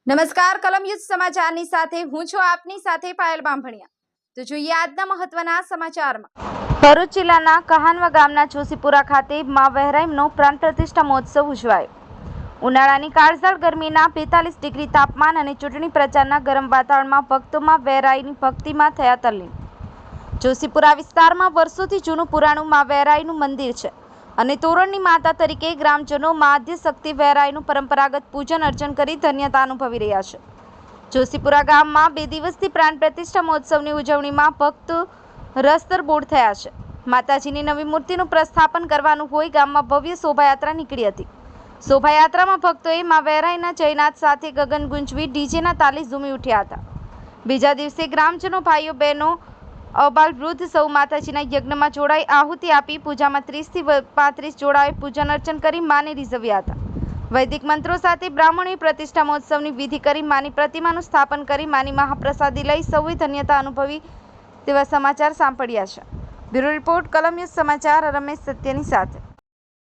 નમસ્કાર કલમ યુદ્ધ સમાચારની સાથે હું છું આપની સાથે પાયલ બાંભણિયા। તો જોઈએ આજના મહત્વના સમાચારમાં। ભરૂચ જિલ્લાના કહાનવા ગામના જોશીપુરા ખાતે માં વહેરાઈમનો પ્રાણ પ્રતિષ્ઠા મહોત્સવ ઉજવાયો। ઉનાળાની કાળઝાળ ગરમીના 42 ડિગ્રી તાપમાન અને ચૂંટણી પ્રચારના ગરમ વાતાવરણમાં ભક્તોમાં વહેરાઈની ભક્તિમાં થયા તલ્લીન। જોશીપુરા વિસ્તારમાં વર્ષોથી જૂનું પુરાણું માં વહેરાઈનું મંદિર છે અને તોરણની માતા તરીકે ગ્રામજનો માં આદ્ય શક્તિ વહેરાઈનું પરંપરાગત પૂજન અર્ચન કરી ધન્યતા અનુભવી રહ્યા છે। જોશીપુરા ગામમાં 2 દિવસથી પ્રાણ પ્રતિષ્ઠા મહોત્સવની ઉજવણીમાં ભક્તો રસતરબોળ થયા છે। માતાજીની નવી મૂર્તિનું પ્રસ્થાપન કરવાનું હોય ગામમાં ભવ્ય શોભાયાત્રા નીકળી હતી। શોભાયાત્રામાં ભક્તોએ માં વહેરાઈના જયનાથ સાથે ગગન ગુંજવી ડીજેના તાલે ઝૂમી ઉઠ્યા હતા। બીજા દિવસે ગ્રામજનો ભાઈઓ બહેનો અબાલ વૃદ્ધ સૌ માતાજીના યજ્ઞમાં જોડાઈ આહુતિ આપી પૂજામાં 30 થી 35 જોડાએ પૂજન અર્ચન કરી માને રીઝવ્યા હતા। વૈદિક મંત્રો સાથે બ્રાહ્મણોએ પ્રતિષ્ઠા મહોત્સવની વિધિ કરી માની પ્રતિમાનું સ્થાપન કરી માની મહાપ્રસાદી લઈ સૌએ ધન્યતા અનુભવી તેવા સમાચાર સાંપડ્યા છે। બ્યુરો રિપોર્ટ કલમ યુદ્ધ સમાચાર રમેશ સત્યની સાથે।